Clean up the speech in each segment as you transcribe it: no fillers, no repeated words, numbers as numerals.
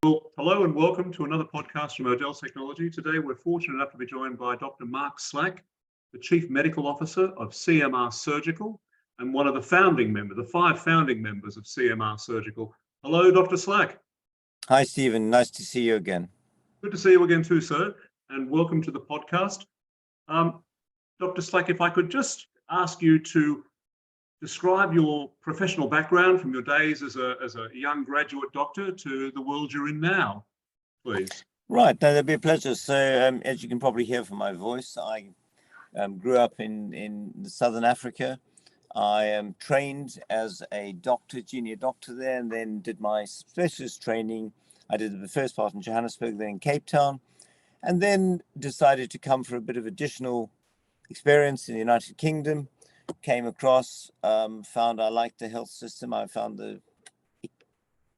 Well, hello and welcome to another podcast from Odell Technology. Today, we're fortunate enough to be joined by Dr. Mark Slack, the Chief Medical Officer of CMR Surgical and one of the founding members, the 5 founding members of CMR Surgical. Hello, Dr. Slack. Hi, Stephen. Nice to see you again. Good to see you again too, sir, and welcome to the podcast. Dr. Slack, if I could just ask you to describe your professional background from your days as a young graduate doctor to the world you're in now, please. Right, no, that'd be a pleasure. So, as you can probably hear from my voice, I grew up in Southern Africa. I am trained as a doctor, junior doctor there, and then did my specialist training. I did the first part in Johannesburg, then in Cape Town, and then decided to come for a bit of additional experience in the United Kingdom. Came across, found I liked the health system. I found the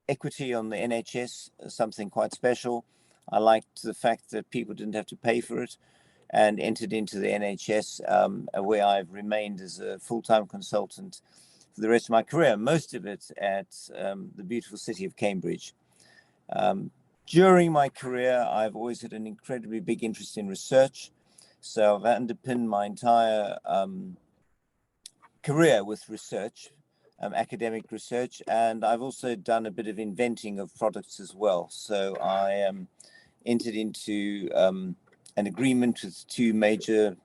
equity on the NHS something quite special. I liked the fact that people didn't have to pay for it, and entered into the NHS, where I've remained as a full-time consultant for the rest of my career, most of it at the beautiful city of Cambridge. During my career, I've always had an incredibly big interest in research. So I've underpinned my entire career with research, academic research, and I've also done a bit of inventing of products as well. So I entered into an agreement with 2 major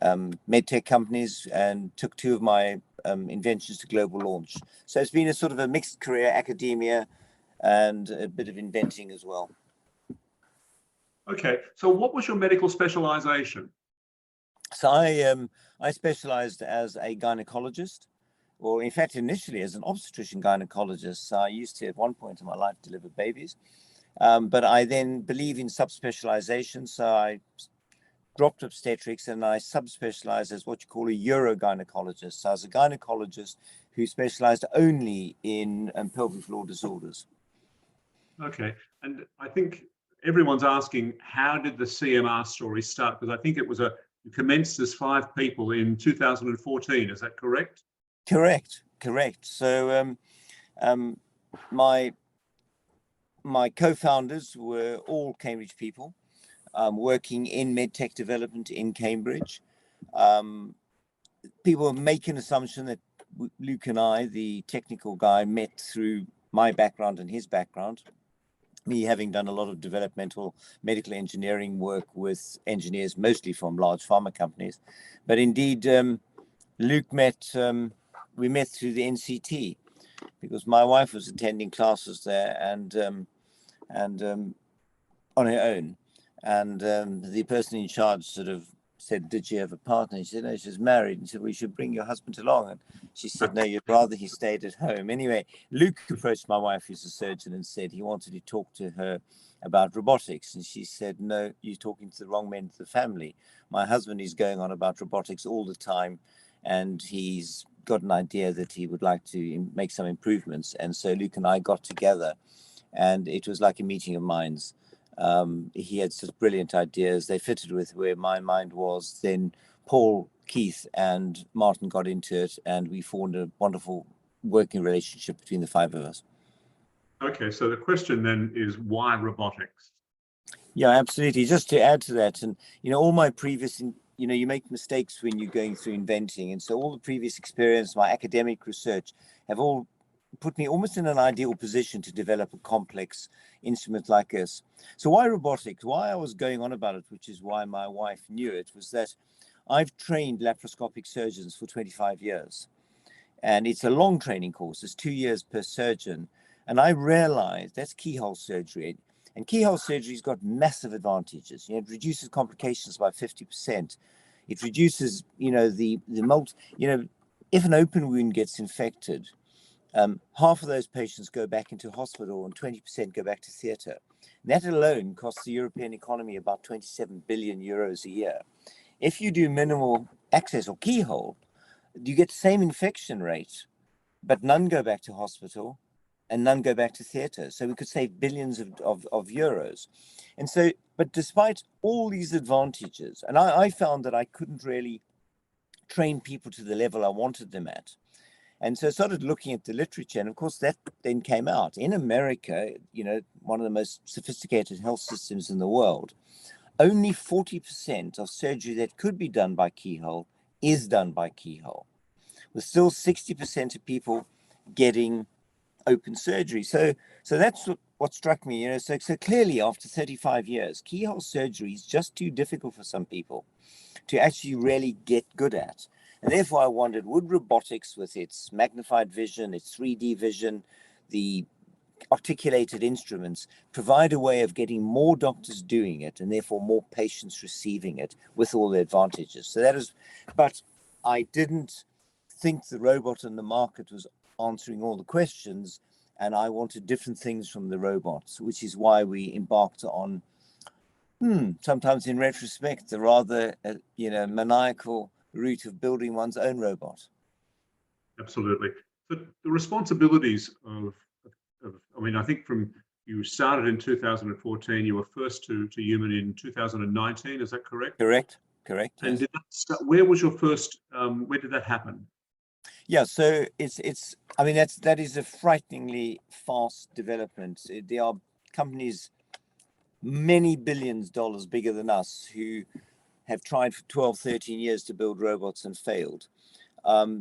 medtech companies and took 2 of my inventions to global launch. So it's been a sort of a mixed career, academia and a bit of inventing as well. Okay, so what was your medical specialization? So I specialized as a gynecologist, or in fact, initially as an obstetrician gynecologist. So I used to, at one point in my life, deliver babies. But I then believe in subspecialization. So I dropped obstetrics and I subspecialized as what you call a urogynecologist. So I was a gynecologist who specialized only in pelvic floor disorders. Okay. And I think everyone's asking, how did the CMR story start? Because I think it was you commenced as 5 people in 2014. Is that correct? Correct. So my co-founders were all Cambridge people, working in medtech development in Cambridge. People make an assumption that Luke and I, the technical guy, met through my background and his background. Me having done a lot of developmental medical engineering work with engineers, mostly from large pharma companies. But indeed, Luke we met through the NCT, because my wife was attending classes there and on her own. And the person in charge sort of said, "Did she have a partner?" And she said, "No, she's married." And she said, "Well, you should bring your husband along." And she said, "No, you'd rather he stayed at home." Anyway, Luke approached my wife, who's a surgeon, and said he wanted to talk to her about robotics. And she said, "No, you're talking to the wrong men of the family. My husband is going on about robotics all the time, and he's got an idea that he would like to make some improvements." And so Luke and I got together, and it was like a meeting of minds. He had such brilliant ideas. They fitted with where my mind was. Then Paul, Keith, and Martin got into it, and we formed a wonderful working relationship between the 5 of us. Okay, so the question then is, why robotics? Yeah, absolutely. Just to add to that, and all my previous, you make mistakes when you're going through inventing, and so all the previous experience, my academic research, have all put me almost in an ideal position to develop a complex instrument like this. So why robotics? Why I was going on about it, which is why my wife knew it, was that I've trained laparoscopic surgeons for 25 years. And it's a long training course. It's 2 years per surgeon. And I realized that's keyhole surgery. And keyhole surgery's got massive advantages. It reduces complications by 50%. It reduces, if an open wound gets infected, half of those patients go back into hospital and 20% go back to theatre. That alone costs the European economy about 27 billion euros a year. If you do minimal access or keyhole, you get the same infection rate, but none go back to hospital and none go back to theatre. So we could save billions of euros. And so, but despite all these advantages, and I found that I couldn't really train people to the level I wanted them at. And so I started looking at the literature, and of course that then came out. In America, one of the most sophisticated health systems in the world, only 40% of surgery that could be done by keyhole is done by keyhole, with still 60% of people getting open surgery. So that's what struck me. So clearly after 35 years, keyhole surgery is just too difficult for some people to actually really get good at. And therefore I wondered, would robotics, with its magnified vision, its 3D vision, the articulated instruments, provide a way of getting more doctors doing it and therefore more patients receiving it with all the advantages? So that is, but I didn't think the robot in the market was answering all the questions, and I wanted different things from the robots, which is why we embarked on, sometimes in retrospect, the rather maniacal route of building one's own robot. Absolutely. But the responsibilities of I think you started in 2014, you were first to human in 2019, is that correct? Correct. And Yes. where was your first, where did that happen? Yeah, so that is a frighteningly fast development. There are companies many billions of dollars bigger than us who have tried for 12, 13 years to build robots and failed.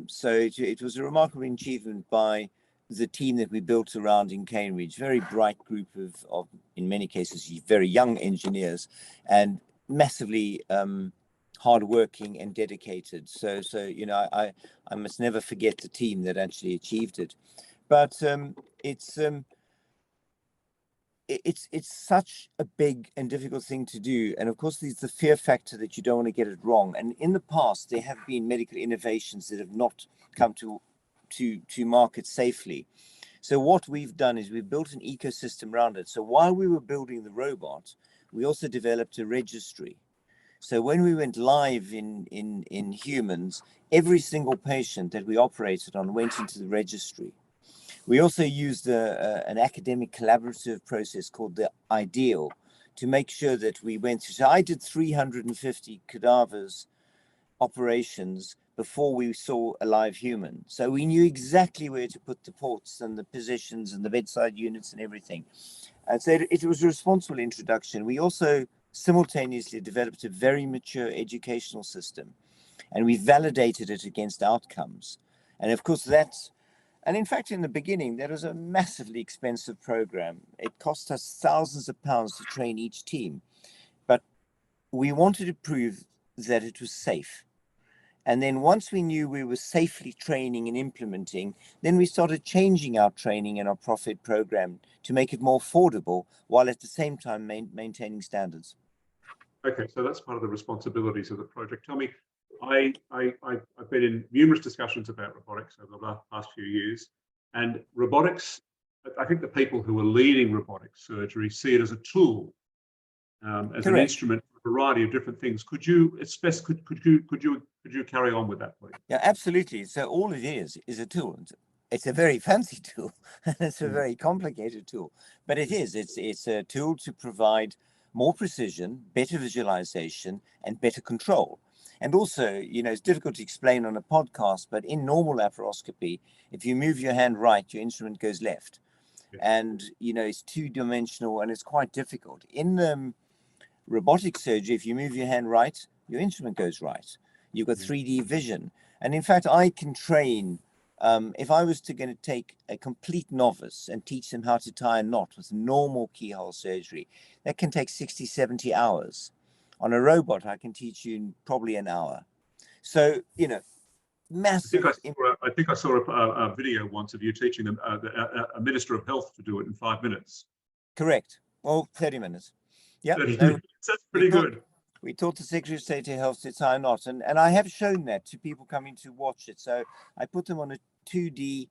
So it was a remarkable achievement by the team that we built around in Cambridge, very bright group of in many cases, very young engineers, and massively hardworking and dedicated. So I must never forget the team that actually achieved it. But it's such a big and difficult thing to do. And of course, there's the fear factor that you don't want to get it wrong. And in the past, there have been medical innovations that have not come to market safely. So what we've done is we've built an ecosystem around it. So while we were building the robot, we also developed a registry. So when we went live in humans, every single patient that we operated on went into the registry. We also used an academic collaborative process called the IDEAL to make sure that we went through. So I did 350 cadavers operations before we saw a live human. So we knew exactly where to put the ports and the positions and the bedside units and everything. And so it was a responsible introduction. We also simultaneously developed a very mature educational system, and we validated it against outcomes. And of course, and in fact, in the beginning, that was a massively expensive program. It cost us thousands of pounds to train each team, but we wanted to prove that it was safe. And then once we knew we were safely training and implementing, then we started changing our training and our profit program to make it more affordable, while at the same time maintaining standards. Okay, so that's part of the responsibilities of the project. Tell me, I've been in numerous discussions about robotics over the past few years, and robotics, I think the people who are leading robotic surgery see it as a tool, as an instrument for a variety of different things. Could you carry on with that, please? Yeah, absolutely. So all it is a tool. It's a very fancy tool, and it's a very complicated tool, but it's a tool to provide more precision, better visualization, and better control. And also, it's difficult to explain on a podcast, but in normal laparoscopy, if you move your hand right, your instrument goes left. And, it's two-dimensional and it's quite difficult. In robotic surgery, if you move your hand right, your instrument goes right. You've got 3D vision. And in fact, I can train, if I was going to take a complete novice and teach them how to tie a knot with normal keyhole surgery, that can take 60, 70 hours. On a robot, I can teach you in probably an hour. So, massive. I think I saw a video once of you teaching them a minister of health to do it in 5 minutes. Correct. Well, 30 minutes. Yeah. 30 minutes. That's pretty good. We taught the Secretary of State of Health to tie a knot, and I have shown that to people coming to watch it. So I put them on a 2D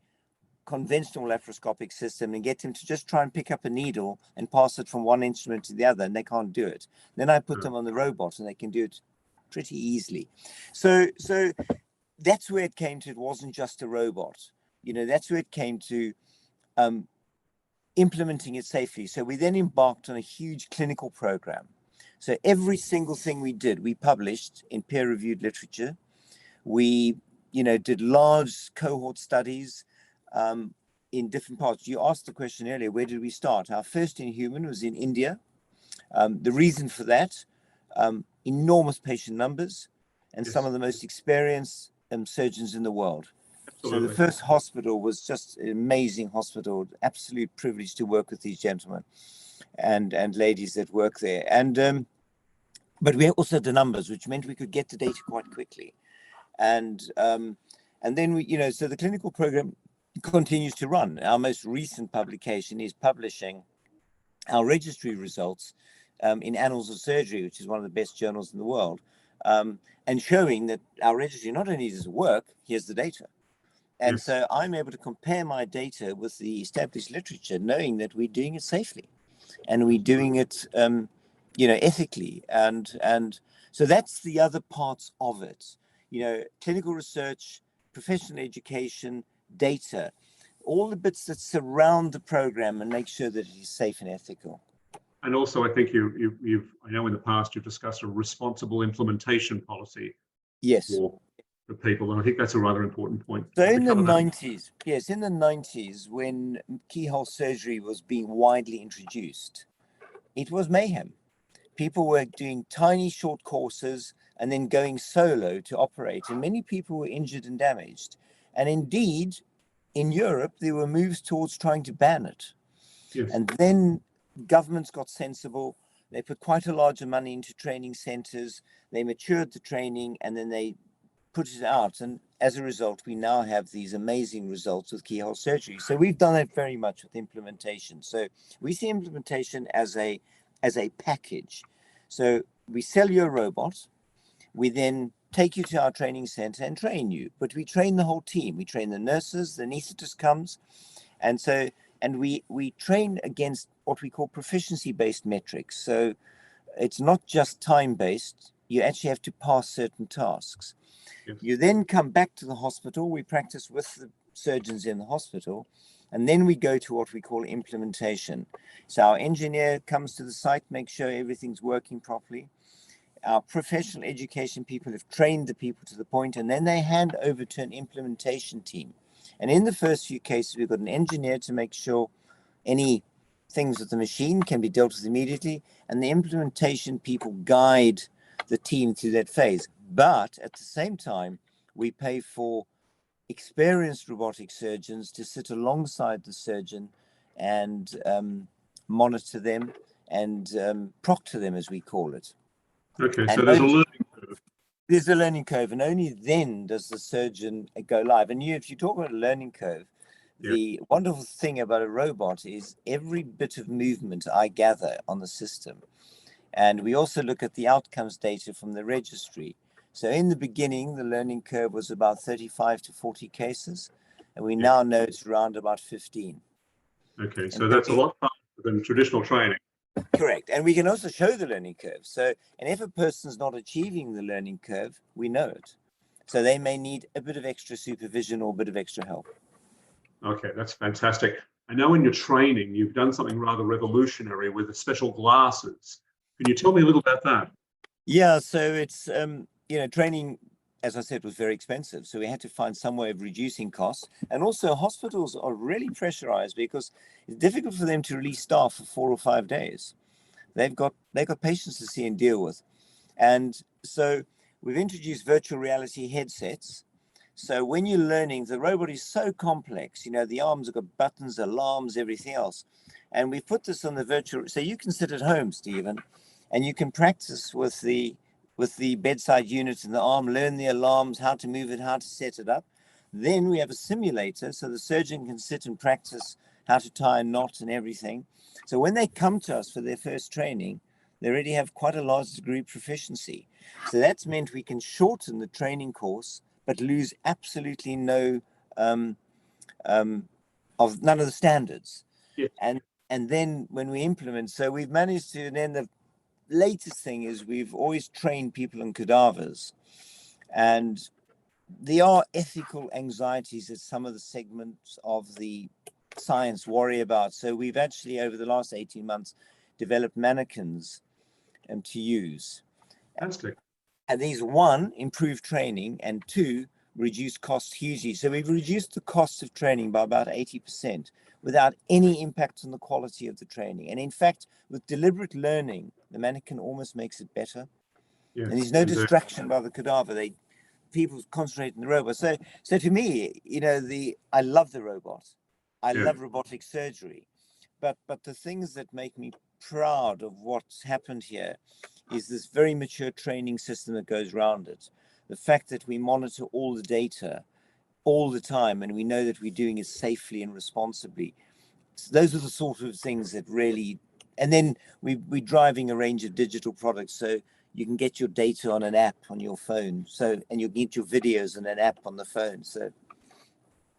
conventional laparoscopic system and get them to just try and pick up a needle and pass it from one instrument to the other, and they can't do it. Then I put them on the robot and they can do it pretty easily. So that's where it came to. It wasn't just a robot. That's where it came to implementing it safely. So we then embarked on a huge clinical program. So every single thing we did, we published in peer-reviewed literature. We did large cohort studies in different parts. You asked the question earlier, where did we start? Our first in human was in India. The reason for that, enormous patient numbers and some of the most experienced surgeons in the world. Absolutely. So the first hospital was just an amazing hospital, absolute privilege to work with these gentlemen and ladies that work there. And but we also had the numbers, which meant we could get the data quite quickly. And then we, so the clinical program continues to run. Our most recent publication is publishing our registry results in Annals of Surgery, which is one of the best journals in the world, and showing that our registry not only does it work, here's the data. And so I'm able to compare my data with the established literature, knowing that we're doing it safely and we're doing it, ethically. And so that's the other parts of it, clinical research, professional education, data, all the bits that surround the program and make sure that it is safe and ethical. And also, I think I know in the past you've discussed a responsible implementation policy. Yes. For people, and I think that's a rather important point. So in the 90s, when keyhole surgery was being widely introduced, it was mayhem. People were doing tiny short courses and then going solo to operate, and many people were injured and damaged. And indeed, in Europe, there were moves towards trying to ban it. Yes. And then governments got sensible. They put quite a large money into training centers. They matured the training, and then they put it out. And as a result, we now have these amazing results with keyhole surgery. So we've done that very much with implementation. So we see implementation as a package. So we sell you a robot. We then take you to our training center and train you. But we train the whole team. We train the nurses, the anesthetist comes. And we train against what we call proficiency-based metrics. So it's not just time-based. You actually have to pass certain tasks. Yes. You then come back to the hospital. We practice with the surgeons in the hospital, and then we go to what we call implementation. So our engineer comes to the site, makes sure everything's working properly. Our professional education people have trained the people to the point, and then they hand over to an implementation team. And in the first few cases, we've got an engineer to make sure any things with the machine can be dealt with immediately, and the implementation people guide the team through that phase. But at the same time, we pay for experienced robotic surgeons to sit alongside the surgeon and monitor them and proctor them, as we call it. Okay, and so there's a learning curve. There's a learning curve, and only then does the surgeon go live. And if you talk about a learning curve, the wonderful thing about a robot is every bit of movement I gather on the system. And we also look at the outcomes data from the registry. So in the beginning, the learning curve was about 35 to 40 cases, and we now know it's around about 15. Okay, so that's a lot faster than traditional training. Correct. And we can also show the learning curve. So, and if a person's not achieving the learning curve, we know it. So they may need a bit of extra supervision or a bit of extra help. Okay, that's fantastic. I know in your training, you've done something rather revolutionary with the special glasses. Can you tell me a little about that? Yeah, so it's, training, as I said, was very expensive. So we had to find some way of reducing costs. And also hospitals are really pressurized because it's difficult for them to release staff for 4 or 5 days. They've got patients to see and deal with. And so we've introduced virtual reality headsets. So when you're learning, the robot is so complex, the arms have got buttons, alarms, everything else. And we've put this on the virtual, so you can sit at home, Stephen, and you can practice with the bedside unit and the arm, learn the alarms, how to move it, how to set it up. Then we have a simulator, so the surgeon can sit and practice how to tie a knot and everything. So when they come to us for their first training, they already have quite a large degree of proficiency. So that's meant we can shorten the training course, but lose absolutely no of none of the standards. Yeah. And then when we implement, so we've managed to, and then the latest thing is we've always trained people in cadavers, and there are ethical anxieties that some of the segments of the science worry about. So we've actually, over the last 18 months, developed mannequins to use. Fantastic. And these, one, improve training, and two, reduce costs hugely. So we've reduced the cost of training by about 80% without any impact on the quality of the training. And in fact, with deliberate learning, the mannequin almost makes it better. Yes, and there's no indeed. distraction by the cadaver. People concentrate on the robot. So to me, I love the robot. I Yeah. love robotic surgery. But the things that make me proud of what's happened here is this very mature training system that goes around it. The fact that we monitor all the data all the time, and we know that we're doing it safely and responsibly. So those are the sort of things that really, and then we're driving a range of digital products. So you can get your data on an app on your phone. And you can get your videos on an app on the phone. So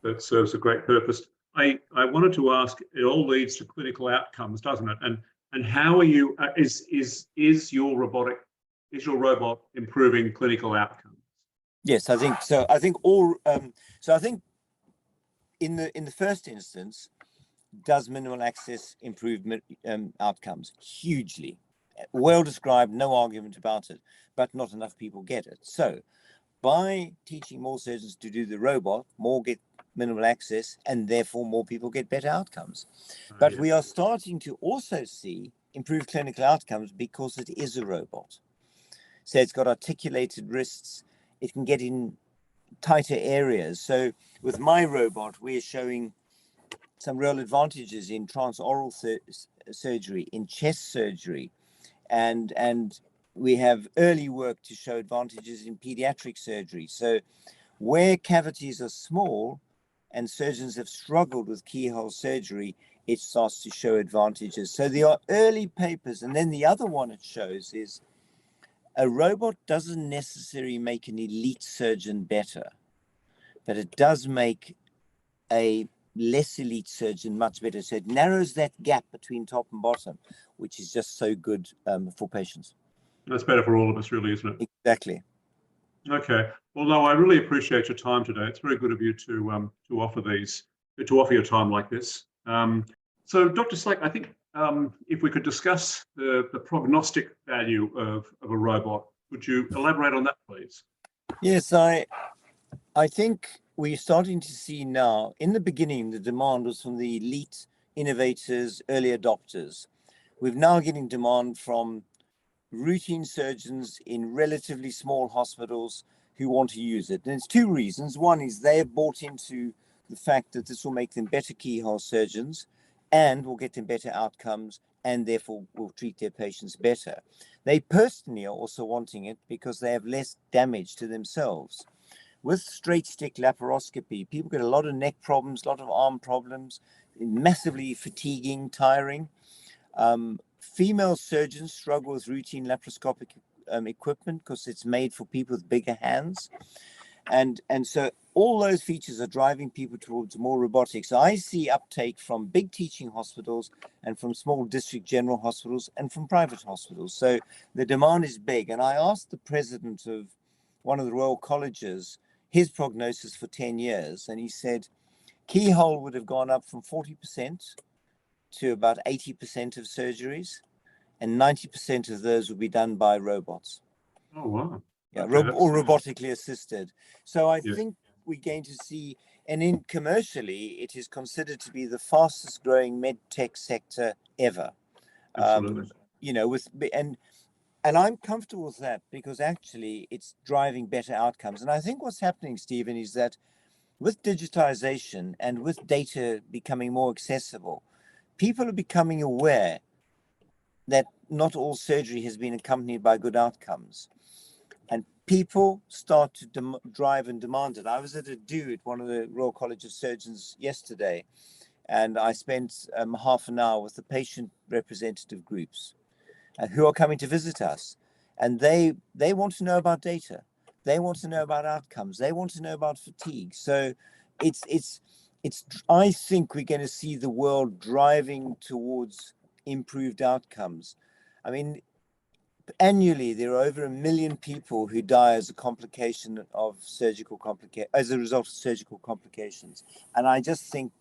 that serves a great purpose. I wanted to ask, it all leads to clinical outcomes, doesn't it? And how are you, is your robot improving clinical outcomes? yes, I think so. I think in the first instance, does minimal access improve outcomes? Hugely. Well described, no argument about it, but not enough people get it. So by teaching more surgeons to do the robot, more get minimal access, and therefore more people get better outcomes. But Yes. we are starting to also see improved clinical outcomes because it is a robot. So it's got articulated wrists. It can get in tighter areas. So with my robot, we're showing some real advantages in transoral surgery, in chest surgery, and we have early work to show advantages in pediatric surgery. So where cavities are small and surgeons have struggled with keyhole surgery, it starts to show advantages. So there are early papers. And then the other one it shows is a robot doesn't necessarily make an elite surgeon better, but it does make a less elite surgeon much better. So it narrows that gap between top and bottom, which is just so good for patients. That's better for all of us, really, isn't it? Exactly. Okay. Well, no, I really appreciate your time today. It's very good of you to offer your time like this. So, Dr. Slack, I think if we could discuss the prognostic value of a robot, would you elaborate on that, please? Yes, I think we're starting to see now. In the beginning, the demand was from the elite innovators, early adopters. We're now getting demand from routine surgeons in relatively small hospitals who want to use it. And it's two reasons. One is they're bought into the fact that this will make them better keyhole surgeons and will get them better outcomes and therefore will treat their patients better. They personally are also wanting it because they have less damage to themselves. With straight stick laparoscopy, people get a lot of neck problems, a lot of arm problems, massively fatiguing, tiring. Female surgeons struggle with routine laparoscopic equipment because it's made for people with bigger hands. And so all those features are driving people towards more robotics. So I see uptake from big teaching hospitals and from small district general hospitals and from private hospitals. So the demand is big. And I asked the president of one of the Royal Colleges his prognosis for 10 years. And he said keyhole would have gone up from 40% to about 80% of surgeries, and 90% of those will be done by robots. Oh, wow. Yeah, Okay, or robotically assisted. So I Yeah. think we're going to see, and in commercially, it is considered to be the fastest growing med tech sector ever. Absolutely. And I'm comfortable with that because actually it's driving better outcomes. And I think what's happening, Stephen, is that with digitization and with data becoming more accessible, people are becoming aware that not all surgery has been accompanied by good outcomes. And people start to drive and demand it. I was at a do at one of the Royal College of Surgeons yesterday, and I spent half an hour with the patient representative groups who are coming to visit us. And they want to know about data. They want to know about outcomes. They want to know about fatigue. So I think we're going to see the world driving towards improved outcomes. I mean, annually, there are over 1 million people who die as a complication of as a result of surgical complications. And I just think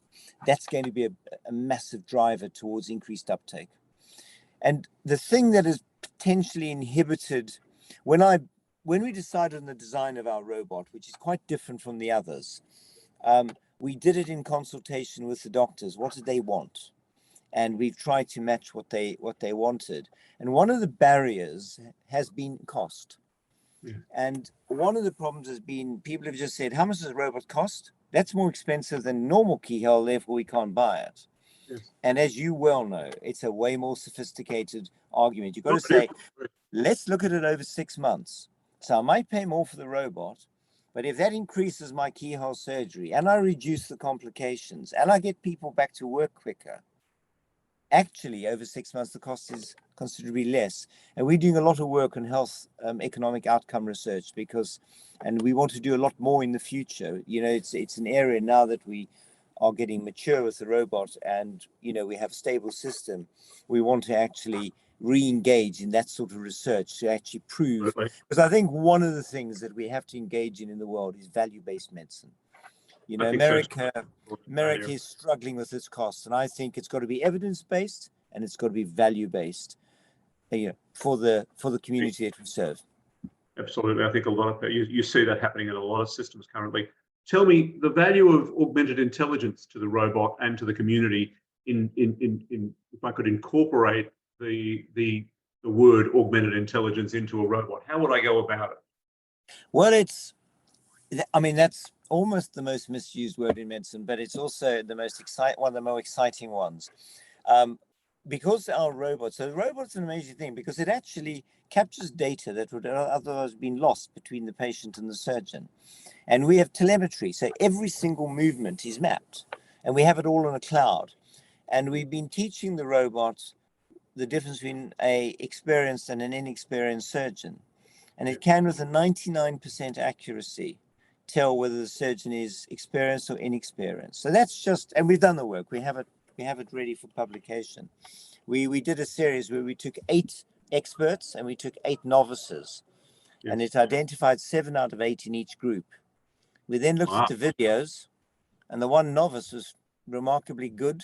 that's going to be a massive driver towards increased uptake. And the thing that has potentially inhibited, when I when we decided on the design of our robot, which is quite different from the others, we did it in consultation with the doctors. What did they want? And we've tried to match what they wanted. And one of the barriers has been cost. Yeah. And one of the problems has been people have just said, how much does a robot cost? That's more expensive than normal keyhole, therefore we can't buy it. Yes. And as you well know, it's a way more sophisticated argument. You've got to Oh, it say, let's look at it over 6 months. So I might pay more for the robot, but if that increases my keyhole surgery and I reduce the complications and I get people back to work quicker, actually over 6 months, the cost is considerably less. And we're doing a lot of work on health economic outcome research and we want to do a lot more in the future. You know, it's an area now that we are getting mature with the robot and, you know, we have a stable system. We want to actually re-engage in that sort of research to actually prove, because I think one of the things that we have to engage in the world is value-based medicine. You know, America is struggling with its costs, and I think it's got to be evidence-based and it's got to be value-based, you know, for the community that we serve. Absolutely. I think a lot of you see that happening in a lot of systems currently. Tell me the value of augmented intelligence to the robot and to the community in if I could incorporate the word augmented intelligence into a robot, how would I go about it? Well, that's almost the most misused word in medicine, but it's also the most one of the more exciting ones. Because our robots, so the robot's an amazing thing because it actually captures data that would otherwise have been lost between the patient and the surgeon. And we have telemetry, so every single movement is mapped and we have it all on a cloud. And we've been teaching the robot the difference between an experienced and an inexperienced surgeon. And it can, with a 99% accuracy, tell whether the surgeon is experienced or inexperienced. So that's just, and we've done the work. We have it ready for publication. We did a series where we took 8 experts and we took 8 novices, yes. And it identified 7 out of 8 in each group. We then looked at the videos, and the one novice was remarkably good,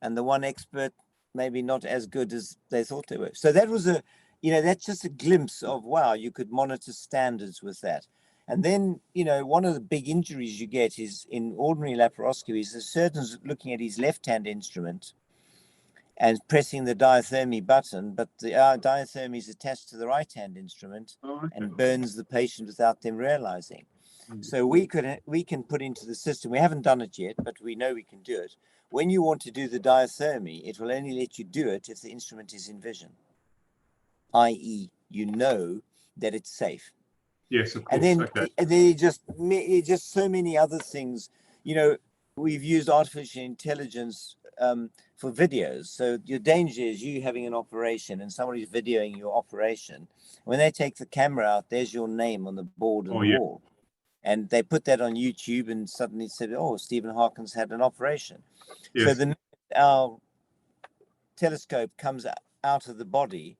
and the one expert maybe not as good as they thought they were. So that was that's just a glimpse of, wow, you could monitor standards with that. And then, one of the big injuries you get is in ordinary laparoscopies, the surgeon's looking at his left-hand instrument and pressing the diathermy button, but the diathermy is attached to the right-hand instrument and burns the patient without them realizing. So we can put into the system, we haven't done it yet, but we know we can do it. When you want to do the diathermy, it will only let you do it if the instrument is in vision, i.e. you know that it's safe. Yes, of course. And then just so many other things. We've used artificial intelligence for videos. So your danger is you having an operation and somebody's videoing your operation. When they take the camera out, there's your name on the board and the wall. And they put that on YouTube and suddenly said, oh, Stephen Harkins had an operation. Yes. So our telescope comes out of the body,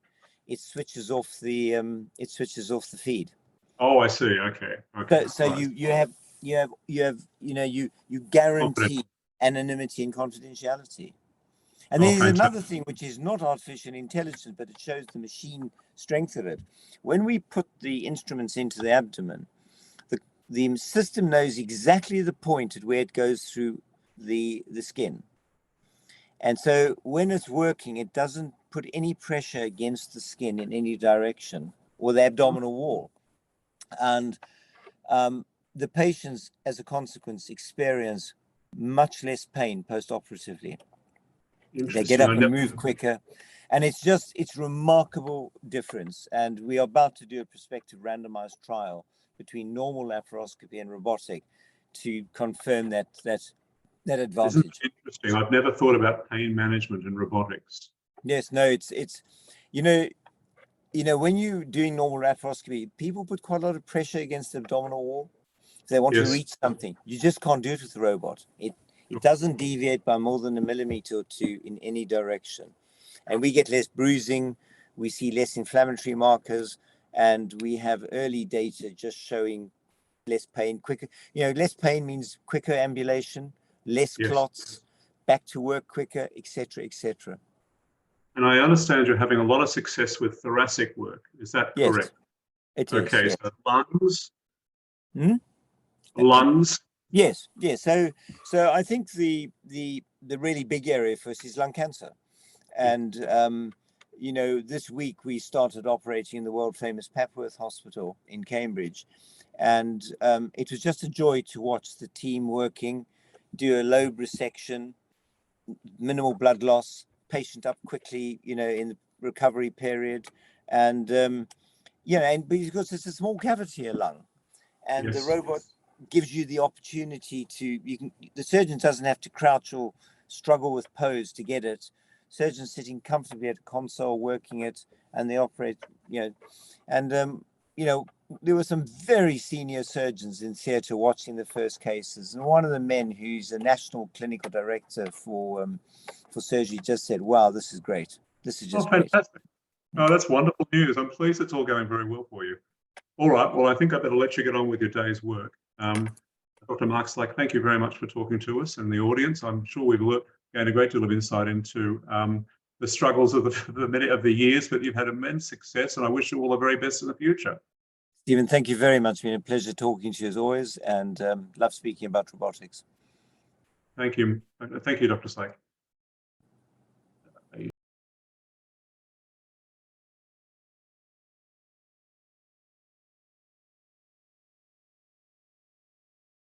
it switches off the feed. Oh, I see. Okay. So right. you guarantee anonymity and confidentiality. And there's another thing which is not artificial intelligence, but it shows the machine strength of it. When we put the instruments into the abdomen, the system knows exactly the point at where it goes through the skin. And so when it's working, it doesn't put any pressure against the skin in any direction or the abdominal wall. And the patients, as a consequence, experience much less pain post-operatively. They get up and move quicker. And it's remarkable difference. And we are about to do a prospective randomized trial between normal laparoscopy and robotic to confirm that advantage. Isn't it interesting? I've never thought about pain management in robotics. Yes, no, it's when you're doing normal laparoscopy, people put quite a lot of pressure against the abdominal wall. If they want to reach something, you just can't do it with the robot. It doesn't deviate by more than 1 millimeter or 2 in any direction. And we get less bruising, we see less inflammatory markers, and we have early data just showing less pain, quicker. Less pain means quicker ambulation, less clots, back to work quicker, etc., etc. And I understand you're having a lot of success with thoracic work. Is that correct? It is. Okay, Yes. so lungs, Hmm? lungs. Yes, yes. So I think the really big area for us is lung cancer, and you know, this week we started operating in the world famous Papworth Hospital in Cambridge, and it was just a joy to watch the team working, do a lobe resection, minimal blood loss, patient up quickly, you know, in the recovery period, and you know, and because it's a small cavity, a lung, and the Yes. robot gives you the opportunity to, the surgeon doesn't have to crouch or struggle with pose to get it. Surgeons sitting comfortably at a console working it, and they operate, you know, and you know, there were some very senior surgeons in theatre watching the first cases, and one of the men, who's a national clinical director for surgery, just said, "Wow, this is great. This is just great." Fantastic. Oh, that's wonderful news. I'm pleased it's all going very well for you. All right. Well, I think I better let you get on with your day's work. Dr. Mark Slack, thank you very much for talking to us and the audience. I'm sure we've gained a great deal of insight into the struggles of the years, but you've had immense success, and I wish you all the very best in the future. Stephen, thank you very much. It's been a pleasure talking to you as always, and love speaking about robotics. Thank you. Thank you, Dr. Slack.